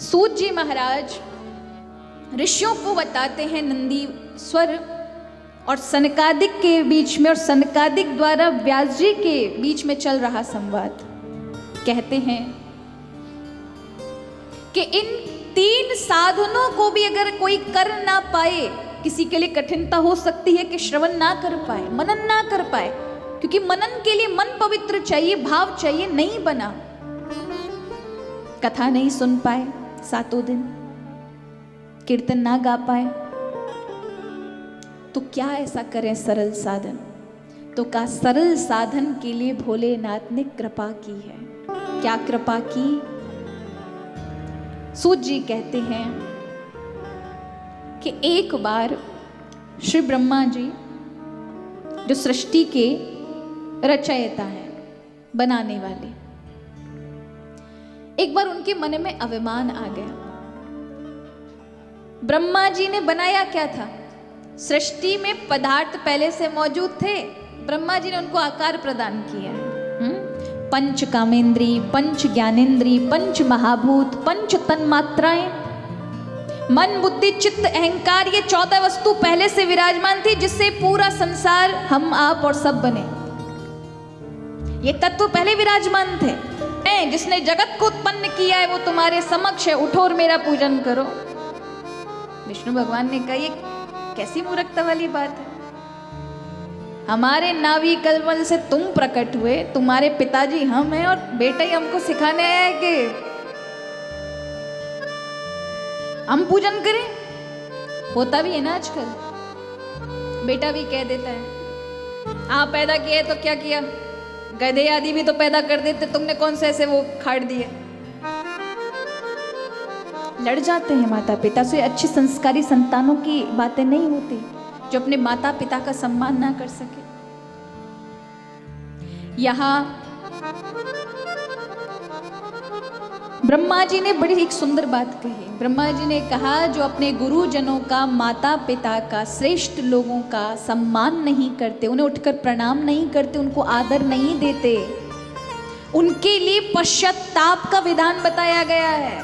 सूत जी महाराज ऋषियों को बताते हैं नंदीश्वर और सनकादिक के बीच में, और सनकादिक द्वारा व्यास जी के बीच में चल रहा संवाद। कहते हैं कि इन 3 साधनों को भी अगर कोई कर ना पाए, किसी के लिए कठिनता हो सकती है कि श्रवण ना कर पाए, मनन ना कर पाए, क्योंकि मनन के लिए मन पवित्र चाहिए, भाव चाहिए, नहीं बना, कथा नहीं सुन पाए 7 दिन, कीर्तन ना गा पाए, तो क्या ऐसा करें सरल साधन? तो का सरल साधन के लिए भोलेनाथ ने कृपा की है। क्या कृपा की? सूत जी कहते हैं कि एक बार श्री ब्रह्मा जी जो सृष्टि के रचयिता हैं, बनाने वाले, एक बार उनके मन में अभिमान आ गया। ब्रह्मा जी ने बनाया क्या था? सृष्टि में पदार्थ पहले से मौजूद थे, ब्रह्मा जी ने उनको आकार प्रदान किया है। पंच कामेंद्री, पंच ज्ञानेंद्री, पंच महाभूत, पंच तन्मात्राएं, मन बुद्धि चित्त अहंकार, ये 14 वस्तु पहले से विराजमान थी, जिससे पूरा संसार, हम आप और सब बने। ये तत्व पहले विराजमान थे। जिसने जगत को उत्पन्न किया है वो तुम्हारे समक्ष है, उठो और मेरा पूजन करो। विष्णु भगवान ने कहा ये कैसी मूर्खता वाली बात है? हमारे नाभि कमल से तुम प्रकट हुए, तुम्हारे पिताजी हम हैं, और बेटा ही हमको सिखाने आया है कि हम पूजन करें। होता भी है ना आजकल, बेटा भी कह देता है आप पैदा किए तो क्या किया, गधे आदि भी तो पैदा कर देते, तुमने कौन से ऐसे वो खाड़ दिए। लड़ जाते हैं माता पिता से। अच्छी संस्कारी संतानों की बातें नहीं होती जो अपने माता पिता का सम्मान ना कर सके। यहां ब्रह्मा जी ने बड़ी एक सुंदर बात कही। ब्रह्मा जी ने कहा जो अपने गुरुजनों का, माता पिता का, श्रेष्ठ लोगों का सम्मान नहीं करते, उन्हें उठकर प्रणाम नहीं करते, उनको आदर नहीं देते, उनके लिए पश्चाताप का विधान बताया गया है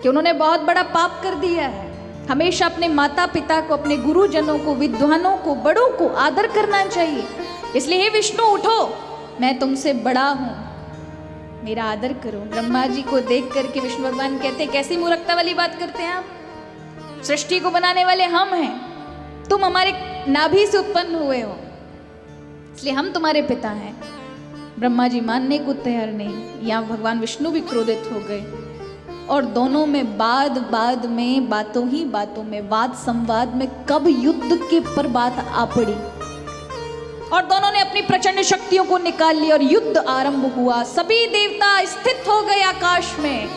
कि उन्होंने बहुत बड़ा पाप कर दिया है। हमेशा अपने माता पिता को, अपने गुरुजनों को, विद्वानों को, बड़ों को आदर करना चाहिए। इसलिए हे विष्णु उठो, मैं तुमसे बड़ा हूं, मेरा आदर करो। ब्रह्मा जी को देख करके विष्णु भगवान कहते कैसी मूर्खता वाली बात करते हैं आप, सृष्टि को बनाने वाले हम हैं, तुम हमारे नाभि से उत्पन्न हुए हो, इसलिए हम तुम्हारे पिता हैं। ब्रह्मा जी मानने को तैयार नहीं। यहाँ भगवान विष्णु भी क्रोधित हो गए और दोनों में बाद में बातों ही बातों में, वाद संवाद में कब युद्ध के पर बात आ पड़ी और दोनों ने अपनी प्रचंड शक्तियों को निकाल लिया और युद्ध आरंभ हुआ। सभी देवता स्थित हो गए आकाश में।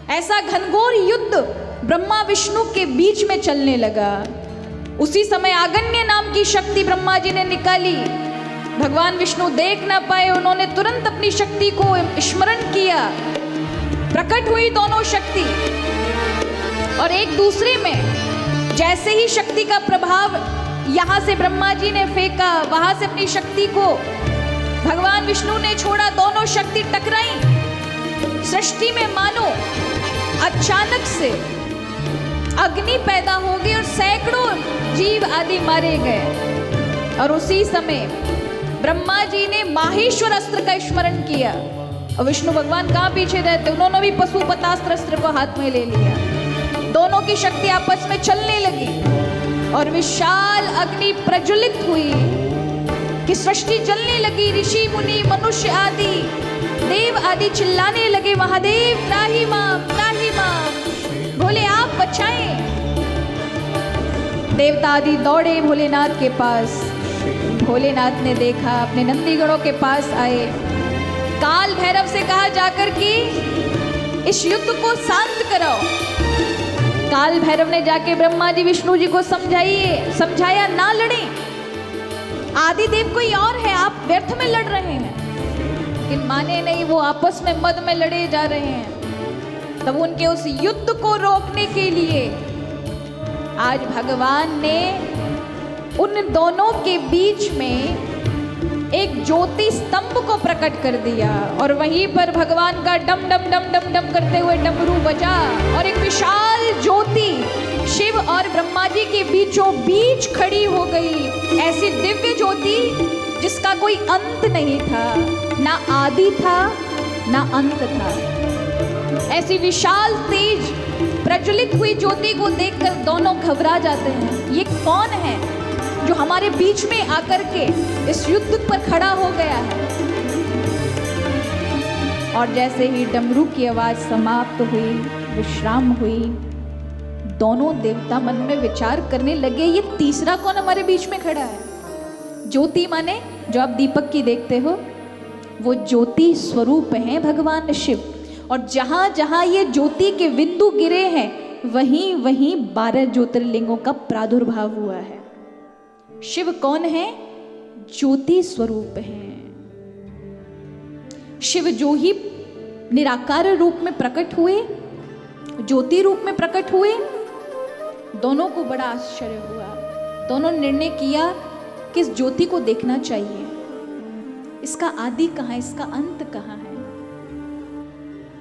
ऐसा घनघोर युद्ध ब्रह्मा विष्णु के बीच में चलने लगा। उसी समय आगन्य नाम की शक्ति ब्रह्मा जी ने निकाली। भगवान विष्णु देख ना पाए, उन्होंने तुरंत अपनी शक्ति को स्मरण किया। प्रकट हुई दोनों शक्ति और एक दूसरे में जैसे ही शक्ति का प्रभाव यहां से ब्रह्मा जी ने फेंका, वहां से अपनी शक्ति को भगवान विष्णु ने छोड़ा, दोनों शक्ति टकराई। सृष्टि में मानो अचानक से अग्नि पैदा हो गई और सैकड़ों जीव आदि मारे गए। और उसी समय ब्रह्मा जी ने माहेश्वर अस्त्र का स्मरण किया और विष्णु भगवान कहाँ पीछे रहते, उन्होंने भी पशुपतास्त्र अस्त्र को हाथ में ले लिया। दोनों की शक्ति आपस में चलने लगी और विशाल अग्नि प्रज्वलित हुई कि सृष्टि जलने लगी। ऋषि मुनि मनुष्य आदि देव आदि चिल्लाने लगे महादेव त्राहि माम, त्राहि माम, भोले आप बचाएं। देवता आदि दौड़े भोलेनाथ के पास। भोलेनाथ ने देखा, अपने नंदीगणों के पास आए, काल भैरव से कहा जाकर कि इस युद्ध को शांत कराओ। काल भैरव ने जाके ब्रह्मा जी विष्णु जी को समझाया ना लड़े, आदिदेव कोई और है, आप व्यर्थ में लड़ रहे हैं। लेकिन माने नहीं, वो आपस में मद में लड़े जा रहे हैं। तब उनके उस युद्ध को रोकने के लिए आज भगवान ने उन दोनों के बीच में एक ज्योति स्तंभ को प्रकट कर दिया और वहीं पर भगवान का डम डम डम डम डम करते हुए डमरू बजा और एक विशाल ज्योति शिव और ब्रह्मा जी के बीचों बीच खड़ी हो गई। ऐसी दिव्य ज्योति जिसका कोई अंत नहीं था, ना आदि था ना अंत था। ऐसी विशाल तेज प्रज्वलित हुई ज्योति को देखकर दोनों घबरा जाते हैं। ये कौन है जो हमारे बीच में आकर के इस युद्ध पर खड़ा हो गया है? और जैसे ही डमरू की आवाज समाप्त हुई, विश्राम हुई, दोनों देवता मन में विचार करने लगे, ये तीसरा कौन हमारे बीच में खड़ा है? ज्योति माने जो आप दीपक की देखते हो, वो ज्योति स्वरूप हैं भगवान शिव। और जहां जहां ये ज्योति के बिंदु गिरे हैं, वहीं वहीं 12 ज्योतिर्लिंगों का प्रादुर्भाव हुआ है। शिव कौन है? ज्योति स्वरूप हैं। शिव जो ही निराकार रूप में प्रकट हुए, ज्योति रूप में प्रकट हुए, दोनों को बड़ा आश्चर्य हुआ। दोनों निर्णय किया कि इस ज्योति को देखना चाहिए, इसका आदि कहाँ है, इसका अंत कहाँ है।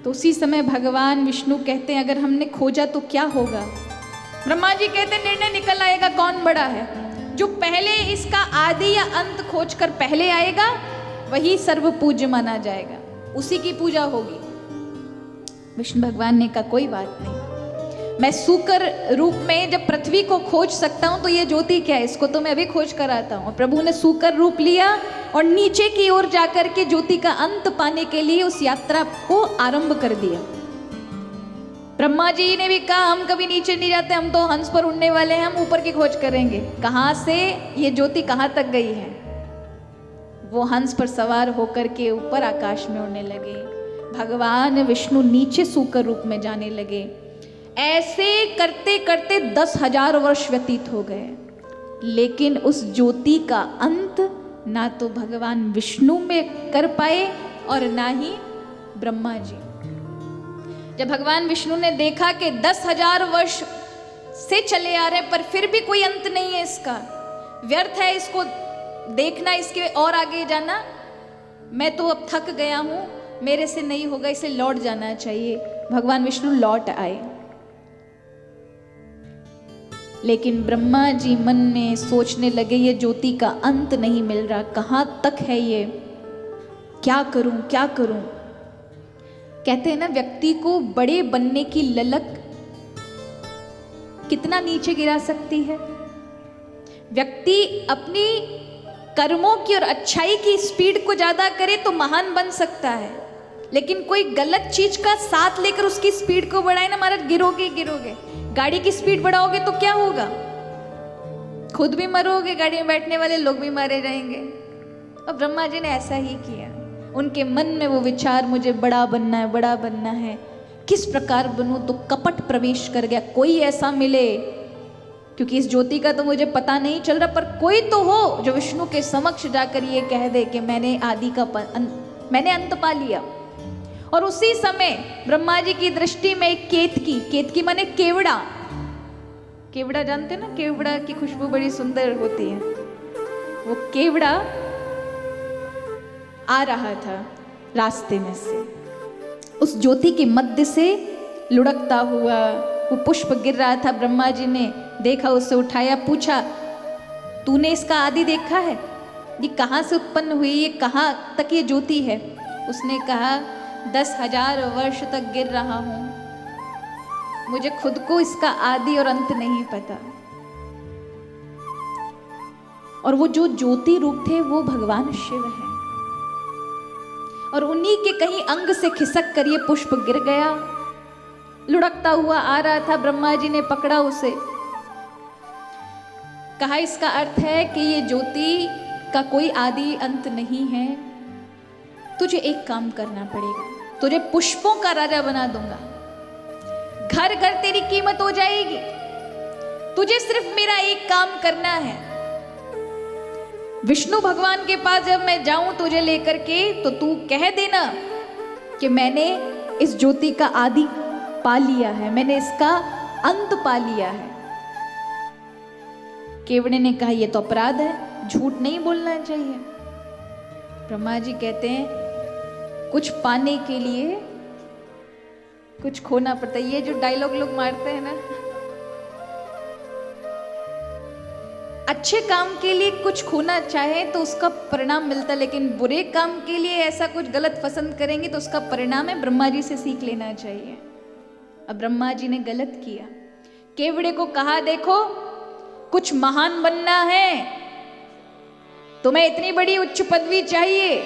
तो उसी समय भगवान विष्णु कहते हैं, अगर हमने खोजा तो क्या होगा? ब्रह्मा जी कहते हैं, निर्णय निकल आएगा कौन बड़ा है। जो पहले इसका आदि या अंत खोजकर पहले आएगा, वही सर्व पूज्य माना जाएगा, उसी की पूजा होगी। विष्णु भगवान ने कहा, कोई बात नहीं, मैं सूकर रूप में जब पृथ्वी को खोज सकता हूं तो ये ज्योति क्या है, इसको तो मैं अभी खोज कर आता हूं। और प्रभु ने सूकर रूप लिया और नीचे की ओर जाकर के ज्योति का अंत पाने के लिए उस यात्रा को आरंभ कर दिया। ब्रह्मा जी ने भी कहा, हम कभी नीचे नहीं जाते, हम तो हंस पर उड़ने वाले हैं, हम ऊपर की खोज करेंगे, कहाँ से ये ज्योति कहाँ तक गई है। वो हंस पर सवार होकर के ऊपर आकाश में उड़ने लगे। भगवान विष्णु नीचे सूकर रूप में जाने लगे। ऐसे करते करते 10,000 वर्ष व्यतीत हो गए, लेकिन उस ज्योति का अंत ना तो भगवान विष्णु में कर पाए और ना ही ब्रह्मा जी। जब भगवान विष्णु ने देखा कि 10,000 वर्ष से चले आ रहे पर फिर भी कोई अंत नहीं है इसका, व्यर्थ है इसको देखना, इसके और आगे जाना, मैं तो अब थक गया हूं, मेरे से नहीं होगा, इसे लौट जाना चाहिए। भगवान विष्णु लौट आए, लेकिन ब्रह्मा जी मन में सोचने लगे, ये ज्योति का अंत नहीं मिल रहा, कहाँ तक है ये, क्या करूं क्या करूं। कहते हैं ना, व्यक्ति को बड़े बनने की ललक कितना नीचे गिरा सकती है। व्यक्ति अपनी कर्मों की और अच्छाई की स्पीड को ज्यादा करे तो महान बन सकता है, लेकिन कोई गलत चीज का साथ लेकर उसकी स्पीड को बढ़ाए ना, महाराज गिरोगे गिरोगे। गाड़ी की स्पीड बढ़ाओगे तो क्या होगा? खुद भी मरोगे, गाड़ी में बैठने वाले लोग भी मारे जाएंगे। और ब्रह्मा जी ने ऐसा ही किया। उनके मन में वो विचार, मुझे बड़ा बनना है, बड़ा बनना है, किस प्रकार बनूं, तो कपट प्रवेश कर गया। कोई ऐसा मिले, क्योंकि इस ज्योति का तो मुझे पता नहीं चल रहा, पर कोई तो हो जो विष्णु के समक्ष जाकर ये कह दे कि मैंने आदि का मैंने अंत पा लिया। और उसी समय ब्रह्मा जी की दृष्टि में एक केतकी माने केवड़ा, केवड़ा जानते ना, केवड़ा की खुशबू बड़ी सुंदर होती है, वो केवड़ा आ रहा था रास्ते में से। उस ज्योति के मध्य से लुढ़कता हुआ वो पुष्प गिर रहा था। ब्रह्मा जी ने देखा, उसे उठाया, पूछा, तूने इसका आदि देखा है? ये कहाँ से उत्पन्न हुई, ये कहाँ तक ये ज्योति है? उसने कहा, 10,000 वर्ष तक गिर रहा हूं, मुझे खुद को इसका आदि और अंत नहीं पता। और वो जो ज्योति रूप थे वो भगवान शिव हैं, और उन्हीं के कहीं अंग से खिसक कर ये पुष्प गिर गया, लुढ़कता हुआ आ रहा था। ब्रह्मा जी ने पकड़ा उसे, कहा, इसका अर्थ है कि ये ज्योति का कोई आदि अंत नहीं है, तुझे एक काम करना पड़ेगा, तुझे पुष्पों का राजा बना दूंगा, घर घर तेरी कीमत हो जाएगी, तुझे सिर्फ मेरा एक काम करना है। विष्णु भगवान के पास जब मैं जाऊं तुझे लेकर के, तो तू कह देना कि मैंने इस ज्योति का आदि पा लिया है, मैंने इसका अंत पा लिया है। केवड़े ने कहा, यह तो अपराध है, झूठ नहीं बोलना चाहिए। ब्रह्मा जी कहते हैं कुछ पाने के लिए कुछ खोना पड़ता है। ये जो डायलॉग लोग मारते हैं ना, अच्छे काम के लिए कुछ खोना चाहे तो उसका परिणाम मिलता है, लेकिन बुरे काम के लिए ऐसा कुछ गलत पसंद करेंगे तो उसका परिणाम है ब्रह्मा जी से सीख लेना चाहिए। अब ब्रह्मा जी ने गलत किया, केवड़े को कहा देखो कुछ महान बनना है, तुम्हें इतनी बड़ी उच्च पदवी चाहिए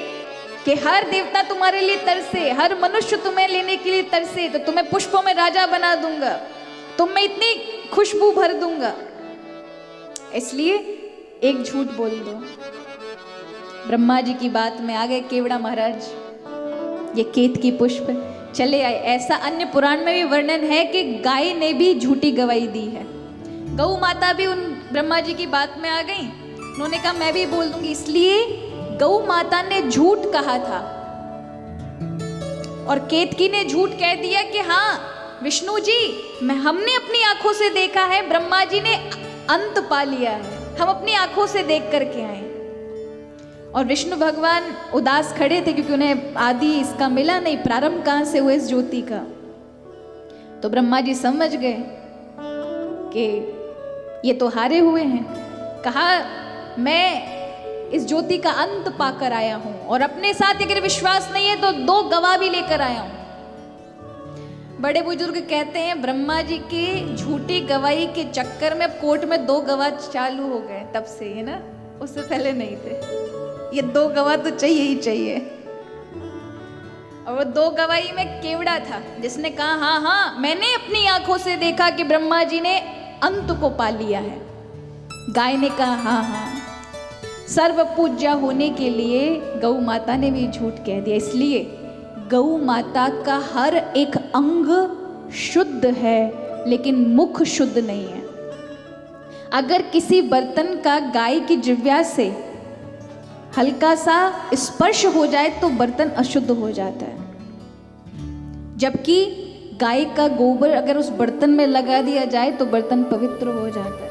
कि हर देवता तुम्हारे लिए तरसे, हर मनुष्य तुम्हें लेने के लिए तरसे, तो तुम्हें पुष्पों में राजा बना दूंगा, तुम में इतनी खुशबू भर दूंगा, इसलिए एक झूठ बोल दो। ब्रह्मा जी की बात में आ गए केवड़ा महाराज, ये केतकी पुष्प चले आए। ऐसा अन्य पुराण में भी वर्णन है कि गाय ने भी झूठी गवाही दी है। गौ माता भी उन ब्रह्मा जी की बात में आ गई, उन्होंने कहा मैं भी बोल दूंगी, इसलिए गौ माता ने झूठ कहा था और केतकी ने झूठ कह दिया कि हाँ विष्णु जी हमने अपनी आंखों से देखा है, ब्रह्मा जी ने अंत पा लिया है, हम अपनी आंखों से देख करके आए। और विष्णु भगवान उदास खड़े थे क्योंकि उन्हें आदि इसका मिला नहीं, प्रारंभ कहां से हुआ इस ज्योति का। तो ब्रह्मा जी समझ गए कि ये तो हारे हुए हैं। कहा मैं इस ज्योति का अंत पाकर आया हूं और अपने साथ अगर विश्वास नहीं है तो 2 गवाह भी लेकर आया हूं। बड़े बुजुर्ग कहते हैं ब्रह्मा जी के झूठी गवाही के चक्कर में अब कोर्ट में 2 गवाह चालू हो गए तब से, है ना, उससे पहले नहीं थे। ये 2 गवाह तो चाहिए ही चाहिए। और वो 2 गवाही में केवड़ा था जिसने कहा हाँ हाँ मैंने अपनी आंखों से देखा कि ब्रह्मा जी ने अंत को पा लिया है। गाय ने कहा हाँ हाँ। सर्व पूज्या होने के लिए गौ माता ने भी झूठ कह दिया, इसलिए गौ माता का हर एक अंग शुद्ध है लेकिन मुख शुद्ध नहीं है। अगर किसी बर्तन का गाय की जिह्वा से हल्का सा स्पर्श हो जाए तो बर्तन अशुद्ध हो जाता है, जबकि गाय का गोबर अगर उस बर्तन में लगा दिया जाए तो बर्तन पवित्र हो जाता है।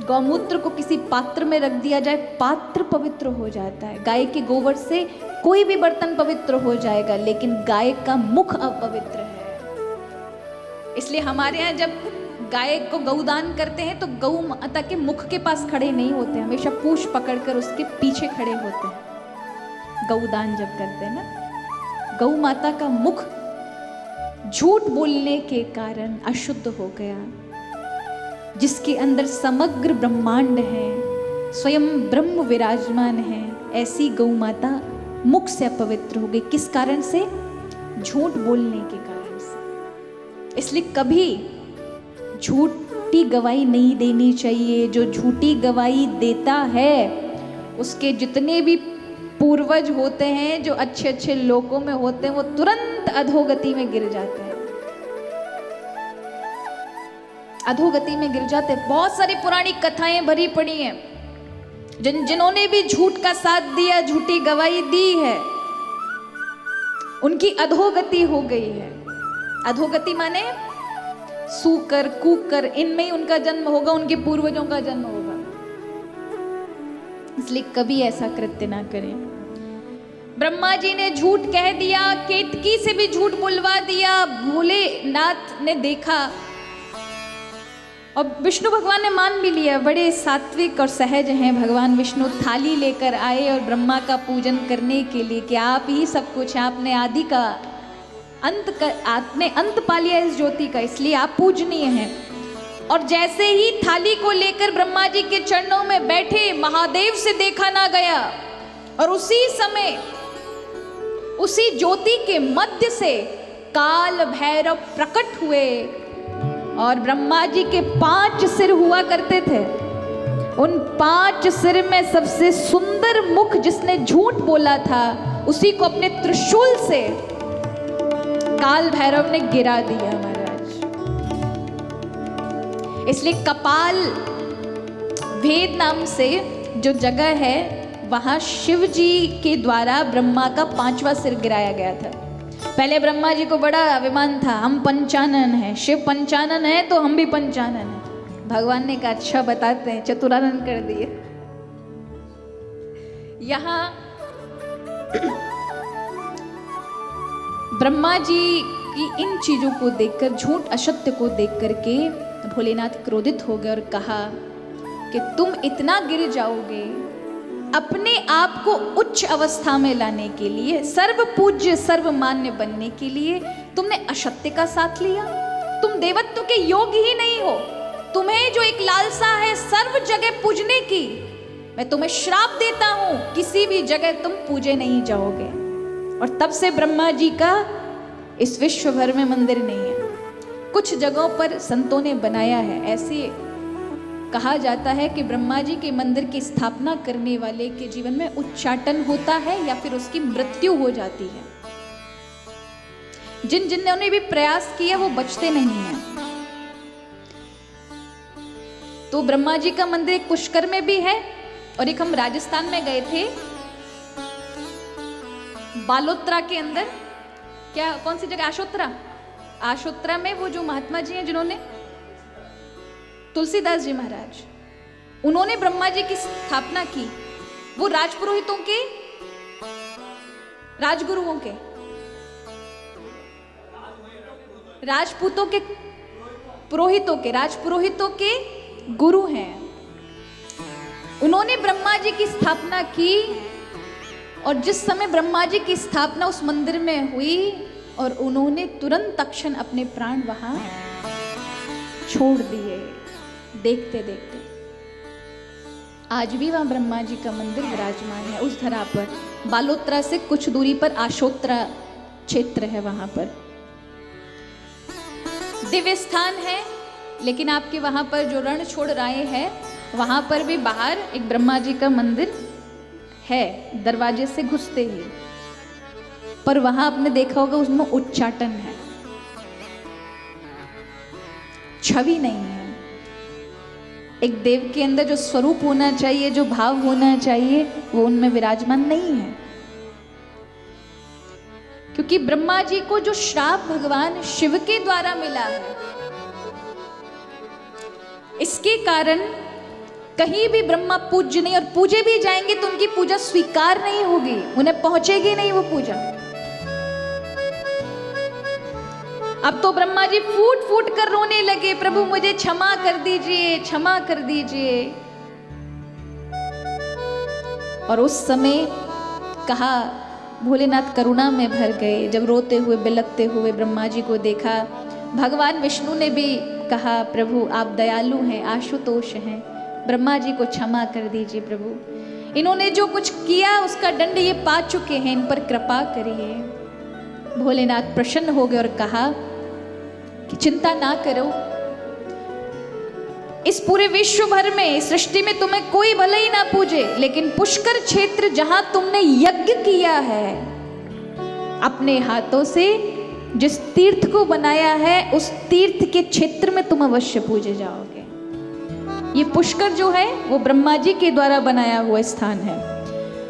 गौमूत्र को किसी पात्र में रख दिया जाए, पात्र पवित्र हो जाता है। गाय के गोबर से कोई भी बर्तन पवित्र हो जाएगा, लेकिन गाय का मुख अपवित्र है। इसलिए हमारे यहाँ जब गाय को गौदान करते हैं तो गौ माता के मुख के पास खड़े नहीं होते, हमेशा पूंछ पकड़कर उसके पीछे खड़े होते हैं। गौदान जब करते हैं ना, गौ माता का मुख झूठ बोलने के कारण अशुद्ध हो गया, जिसके अंदर समग्र ब्रह्मांड है, स्वयं ब्रह्म विराजमान है, ऐसी गौ माता मुख से अपवित्र हो गई। किस कारण से? झूठ बोलने के कारण से। इसलिए कभी झूठी गवाही नहीं देनी चाहिए। जो झूठी गवाही देता है उसके जितने भी पूर्वज होते हैं जो अच्छे अच्छे लोकों में होते हैं वो तुरंत अधोगति में गिर जाते हैं, अधोगति में गिर जाते हैं। बहुत सारी पुरानी कथाएं भरी पड़ी हैं, जिन्होंने भी झूठ का साथ दिया, झूठी गवाही दी है, उनकी अधोगति हो गई है। अधोगति माने सूकर कूकर, इनमें ही उनका जन्म होगा, उनके पूर्वजों का जन्म होगा। इसलिए कभी ऐसा कृत्य ना करें। ब्रह्मा जी ने झूठ कह दिया, केतकी से भी झूठ बुलवा दिया, भोलेनाथ ने देखा और विष्णु भगवान ने मान भी लिया। बड़े सात्विक और सहज हैं भगवान विष्णु। थाली लेकर आए और ब्रह्मा का पूजन करने के लिए कि आप ही सब कुछ हैं, आपने आदि का आपने अंत पा लिया इस ज्योति का, इसलिए आप पूजनीय हैं। और जैसे ही थाली को लेकर ब्रह्मा जी के चरणों में बैठे, महादेव से देखा ना गया और उसी समय उसी ज्योति के मध्य से काल भैरव प्रकट हुए और ब्रह्मा जी के 5 सिर हुआ करते थे। उन 5 सिर में सबसे सुंदर मुख जिसने झूठ बोला था उसी को अपने त्रिशूल से काल भैरव ने गिरा दिया महाराज। इसलिए कपाल भेद नाम से जो जगह है वहां शिव जी के द्वारा ब्रह्मा का 5वां सिर गिराया गया था। पहले ब्रह्मा जी को बड़ा अभिमान था, हम पंचानन हैं, शिव पंचानन है तो हम भी पंचानन हैं। भगवान ने कहा अच्छा बताते हैं, चतुरानन कर दिए। यहाँ ब्रह्मा जी की इन चीजों को देखकर, झूठ असत्य को देख करके भोलेनाथ क्रोधित हो गए और कहा कि तुम इतना गिर जाओगे, अपने आप को उच्च अवस्था में लाने के लिए, सर्व पूज्य सर्वमान्य बनने के लिए तुमने असत्य का साथ लिया। तुम देवत्व के योग्य ही नहीं हो। तुम्हें जो एक लालसा है सर्व जगह पूजने की, मैं तुम्हें श्राप देता हूं, किसी भी जगह तुम पूजे नहीं जाओगे। और तब से ब्रह्मा जी का इस विश्व भर में मंदिर नहीं है। कुछ जगहों पर संतों ने बनाया है। ऐसे कहा जाता है कि ब्रह्मा जी के मंदिर की स्थापना करने वाले के जीवन में उच्चाटन होता है या फिर उसकी मृत्यु हो जाती है। जिन्होंने भी प्रयास किया वो बचते नहीं हैं। तो ब्रह्मा जी का मंदिर एक पुष्कर में भी है, और एक हम राजस्थान में गए थे, बालोत्रा के अंदर, क्या कौन सी जगह, आशोत्रा में वो जो महात्मा जी हैं जिन्होंने, तुलसीदास जी महाराज, उन्होंने ब्रह्मा जी की स्थापना की। वो राजपुरोहितों के, राजगुरुओं के, राजपूतों के पुरोहितों के, राजपुरोहितों के गुरु हैं। उन्होंने ब्रह्मा जी की स्थापना की, और जिस समय ब्रह्मा जी की स्थापना उस मंदिर में हुई, और उन्होंने तुरंत तक्षण अपने प्राण वहां छोड़ दिए। देखते देखते आज भी वहां ब्रह्मा जी का मंदिर विराजमान है। उस धरा पर बालोत्रा से कुछ दूरी पर आशोत्रा क्षेत्र है, वहां पर दिव्य स्थान है। लेकिन आपके वहां पर जो रण छोड़ राय है, वहां पर भी बाहर एक ब्रह्मा जी का मंदिर है, दरवाजे से घुसते ही। पर वहां आपने देखा होगा उसमें उच्चाटन है, छवि नहीं है। एक देव के अंदर जो स्वरूप होना चाहिए, जो भाव होना चाहिए, वो उनमें विराजमान नहीं है। क्योंकि ब्रह्मा जी को जो श्राप भगवान शिव के द्वारा मिला है, इसके कारण कहीं भी ब्रह्मा पूज्य नहीं, और पूजे भी जाएंगे तो उनकी पूजा स्वीकार नहीं होगी, उन्हें पहुंचेगी नहीं वो पूजा। अब तो ब्रह्मा जी फूट फूट कर रोने लगे, प्रभु मुझे क्षमा कर दीजिए, क्षमा कर दीजिए। और उस समय कहा, भोलेनाथ करुणा में भर गए। जब रोते हुए बिलखते हुए ब्रह्मा जी को देखा, भगवान विष्णु ने भी कहा, प्रभु आप दयालु हैं, आशुतोष हैं, ब्रह्मा जी को क्षमा कर दीजिए प्रभु, इन्होंने जो कुछ किया उसका दंड ये पा चुके हैं, इन पर कृपा करिए। भोलेनाथ प्रसन्न हो गए और कहा कि चिंता ना करो, इस पूरे विश्व भर में, सृष्टि में तुम्हें कोई भले ही ना पूजे, लेकिन पुष्कर क्षेत्र जहां तुमने यज्ञ किया है अपने हाथों से, जिस तीर्थ को बनाया है, उस तीर्थ के क्षेत्र में तुम अवश्य पूजे जाओगे। ये पुष्कर जो है वो ब्रह्मा जी के द्वारा बनाया हुआ स्थान है।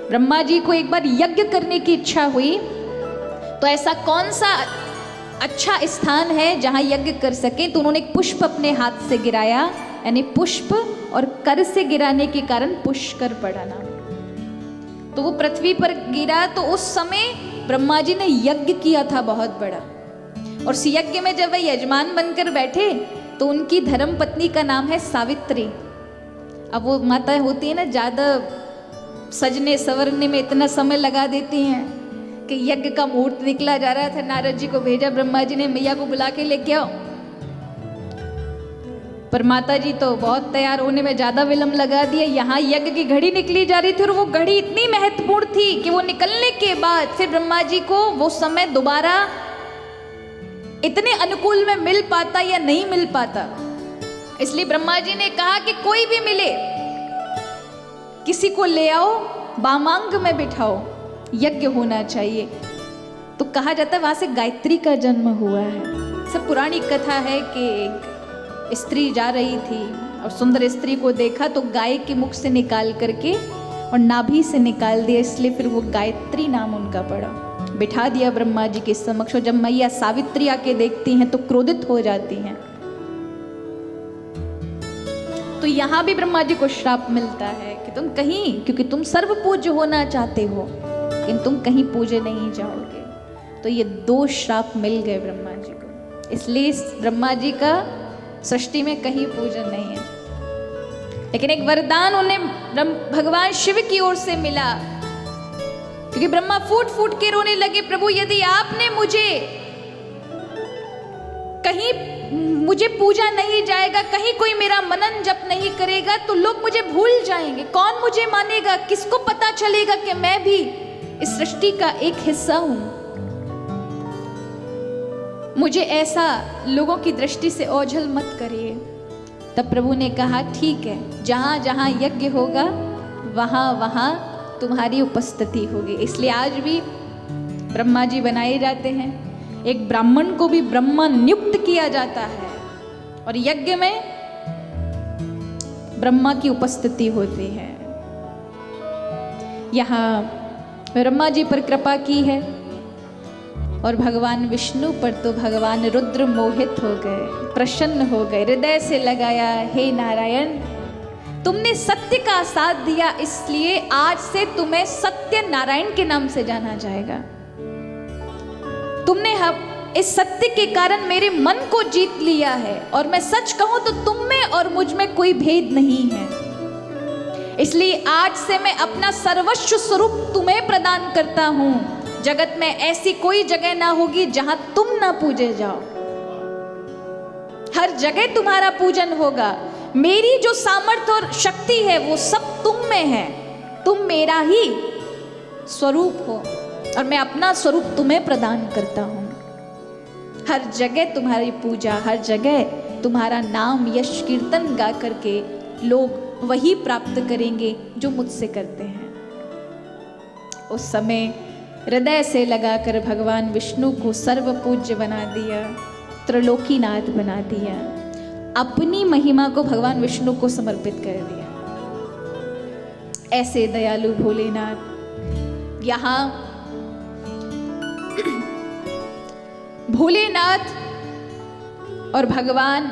ब्रह्मा जी को एक बार यज्ञ करने की इच्छा हुई, तो ऐसा कौन सा अच्छा स्थान है जहां यज्ञ कर सके, तो उन्होंने एक पुष्प अपने हाथ से गिराया, यानी पुष्प और कर से गिराने के कारण पुष्कर पड़ा नाम। तो वो पृथ्वी पर गिरा, तो उस समय ब्रह्मा जी ने यज्ञ किया था बहुत बड़ा, और उस यज्ञ में जब वे यजमान बनकर बैठे तो उनकी धर्म पत्नी का नाम है सावित्री। अब वो माता होती है ना, ज्यादा सजने संवरने में इतना समय लगा देती हैं कि यज्ञ का मुहूर्त निकला जा रहा था, नारद जी को भेजा ब्रह्मा जी ने, मैया को बुला के लेके आओ। पर माता जी तो बहुत तैयार होने में ज्यादा विलंब लगा दिया। यहाँ यज्ञ की घड़ी निकली जा रही थी, और वो घड़ी इतनी महत्वपूर्ण थी कि वो निकलने के बाद फिर ब्रह्मा जी को वो समय दोबारा इतने अनुकूल में मिल पाता या नहीं मिल पाता। इसलिए ब्रह्मा जी ने कहा कि कोई भी मिले, किसी को ले आओ, बामांग में बिठाओ, यज्ञ होना चाहिए। तो कहा जाता है वहां से गायत्री का जन्म हुआ है। सब पुरानी कथा है कि एक स्त्री जा रही थी और सुंदर स्त्री को देखा, तो गाय के मुख से निकाल करके और नाभि से निकाल दिया, इसलिए फिर वो गायत्री नाम उनका पड़ा। बिठा दिया ब्रह्मा जी के समक्ष, और जब मैया सावित्री आके देखती हैं तो क्रोधित हो जाती हैं। तो यहाँ भी ब्रह्मा जी को श्राप मिलता है कि तुम कहीं, क्योंकि तुम सर्व पूज्य होना चाहते हो लेकिन तुम कहीं पूजे नहीं जाओगे। तो ये 2 श्राप मिल गए ब्रह्मा जी को, इसलिए ब्रह्मा जी का सृष्टि में कहीं पूजन नहीं है। लेकिन एक वरदान उन्हें भगवान शिव की ओर से मिला, क्योंकि ब्रह्मा फूट फूट के रोने लगे, प्रभु यदि आपने मुझे पूजा नहीं जाएगा, कहीं कोई मेरा मनन जप नहीं करेगा तो लोग मुझे भूल जाएंगे, कौन मुझे मानेगा, किसको पता चलेगा कि मैं भी इस सृष्टि का एक हिस्सा हूं। मुझे ऐसा लोगों की दृष्टि से ओझल मत करिए। तब प्रभु ने कहा ठीक है, जहां जहां यज्ञ होगा वहां वहां तुम्हारी उपस्थिति होगी। इसलिए आज भी ब्रह्मा जी बनाए जाते हैं, एक ब्राह्मण को भी ब्रह्मा नियुक्त किया जाता है और यज्ञ में ब्रह्मा की उपस्थिति होती है। यहाँ ब्रह्मा जी पर कृपा की है और भगवान विष्णु पर तो भगवान रुद्र मोहित हो गए, प्रसन्न हो गए, हृदय से लगाया, हे नारायण तुमने सत्य का साथ दिया, इसलिए आज से तुम्हें सत्य नारायण के नाम से जाना जाएगा। तुमने इस सत्य के कारण मेरे मन को जीत लिया है और मैं सच कहूं तो तुम में और मुझ में कोई भेद नहीं है, इसलिए आज से मैं अपना सर्वस्व स्वरूप तुम्हें प्रदान करता हूं। जगत में ऐसी कोई जगह ना होगी जहां तुम ना पूजे जाओ, हर जगह तुम्हारा पूजन होगा। मेरी जो सामर्थ्य और शक्ति है वो सब तुम में है, तुम मेरा ही स्वरूप हो और मैं अपना स्वरूप तुम्हें प्रदान करता हूं। हर जगह तुम्हारी पूजा, हर जगह तुम्हारा नाम यश कीर्तन गा करके लोग वही प्राप्त करेंगे जो मुझसे करते हैं। उस समय हृदय से लगाकर भगवान विष्णु को सर्व पूज्य बना दिया, त्रिलोकीनाथ बना दिया, अपनी महिमा को भगवान विष्णु को समर्पित कर दिया। ऐसे दयालु भोलेनाथ, यहाँ भोलेनाथ और भगवान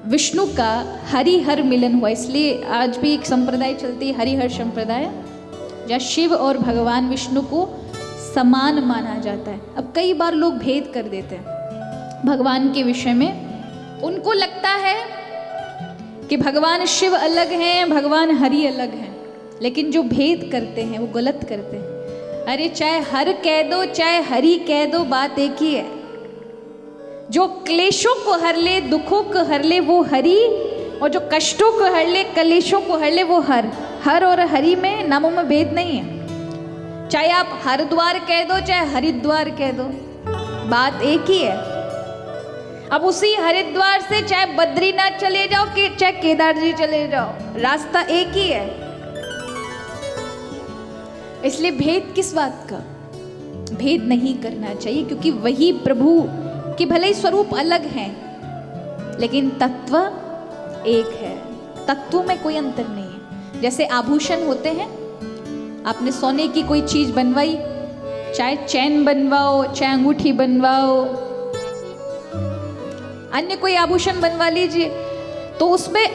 विष्णु का हरिहर मिलन हुआ। इसलिए आज भी एक संप्रदाय चलती है, हरिहर संप्रदाय, जहाँ शिव और भगवान विष्णु को समान माना जाता है। अब कई बार लोग भेद कर देते हैं भगवान के विषय में, उनको लगता है कि भगवान शिव अलग हैं, भगवान हरि अलग हैं, लेकिन जो भेद करते हैं वो गलत करते हैं। अरे चाहे हर कह दो चाहे हरि कह दो, बात एक ही है। जो क्लेशों को हर ले, दुखों को हर ले वो हरि, और जो कष्टों को हर ले, कलेशों को हर ले वो हर और हरि में नामों में भेद नहीं है। चाहे आप हरिद्वार कह दो चाहे हरिद्वार कह दो, बात एक ही है। अब उसी हरिद्वार से चाहे बद्रीनाथ चले जाओ कि चाहे केदार जी चले जाओ, रास्ता एक ही है। इसलिए भेद किस बात का, भेद नहीं करना चाहिए, क्योंकि वही प्रभु के भले ही स्वरूप अलग हैं लेकिन तत्व एक है, तत्वों में कोई अंतर नहीं है। जैसे आभूषण होते हैं, आपने सोने की कोई चीज बनवाई, चाहे चैन बनवाओ चाहे अंगूठी बनवाओ, अन्य कोई आभूषण बनवा लीजिए, तो उसमें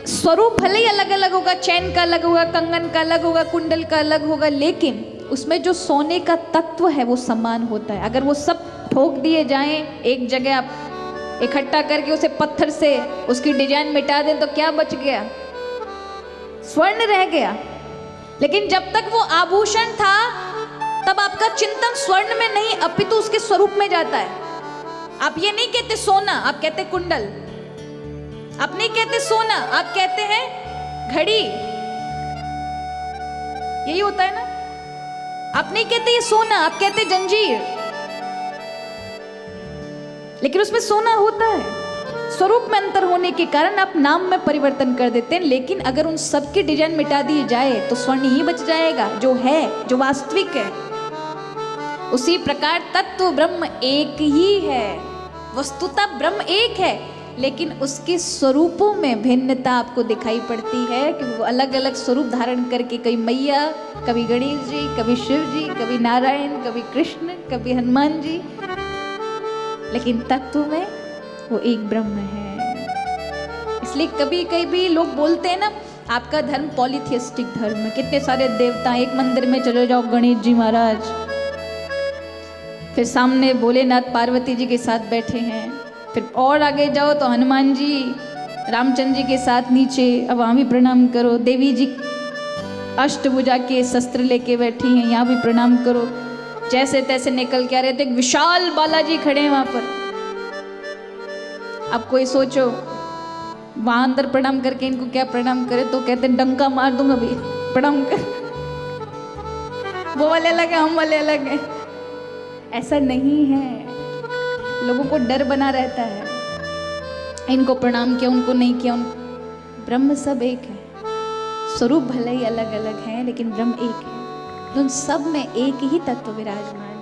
स्वरूप भले ही अलग अलग होगा, चैन का अलग होगा, कंगन का अलग होगा, कुंडल का अलग होगा, लेकिन उसमें जो सोने का तत्व है वो समान होता है। अगर वो सब ठोक दिए जाएं, एक जगह आप इकट्ठा करके उसे पत्थर से उसकी डिजाइन मिटा दें तो क्या बच गया, स्वर्ण रह गया। लेकिन जब तक वो आभूषण था तब आपका चिंतन स्वर्ण में नहीं अपितु उसके स्वरूप में जाता है। आप ये नहीं कहते सोना, आप कहते कुंडल। आप नहीं कहते सोना, आप कहते हैं घड़ी, यही होता है ना। आप नहीं कहते ये सोना, आप कहते जंजीर, लेकिन उसमें सोना होता है। स्वरूप में अंतर होने के कारण आप नाम में परिवर्तन कर देते हैं, लेकिन अगर उन सब की डिजाइन मिटा दी जाए तो स्वर्ण ही बच जाएगा, जो है, जो वास्तविक है। उसी प्रकार तत्व ब्रह्म एक ही है, वस्तुतः ब्रह्म एक है, लेकिन उसके स्वरूपों में भिन्नता आपको दिखाई पड़ती है कि वो अलग अलग स्वरूप धारण करके, कभी मैया, कभी गणेश जी, कभी शिव जी, कभी नारायण, कभी कृष्ण, कभी हनुमान जी, लेकिन तत्व में वो एक ब्रह्म है। इसलिए कभी कभी लोग बोलते हैं ना, आपका धर्म पॉलीथियस्टिक धर्म है, कितने सारे देवता, एक मंदिर में चले जाओ गणेश जी महाराज, फिर सामने भोलेनाथ पार्वती जी के साथ बैठे हैं, फिर और आगे जाओ तो हनुमान जी रामचंद्र जी के साथ नीचे, अब वहाँ भी प्रणाम करो, देवी जी अष्टभुजा के शस्त्र लेके बैठी हैं, यहाँ भी प्रणाम करो। जैसे तैसे निकल के आ रहे तो एक विशाल बालाजी खड़े हैं वहां पर। अब कोई सोचो वहां अंदर प्रणाम करके इनको क्या प्रणाम करे, तो कहते हैं डंका मार दूंगा भाई, प्रणाम कर। वो वाले अलग है, हम वाले अलग है। ऐसा नहीं है, लोगों को डर बना रहता है, इनको प्रणाम किया उनको नहीं किया। ब्रह्म सब एक है, स्वरूप भले ही अलग अलग है लेकिन ब्रह्म एक है, तो उन सब में एक ही तत्व विराजमान।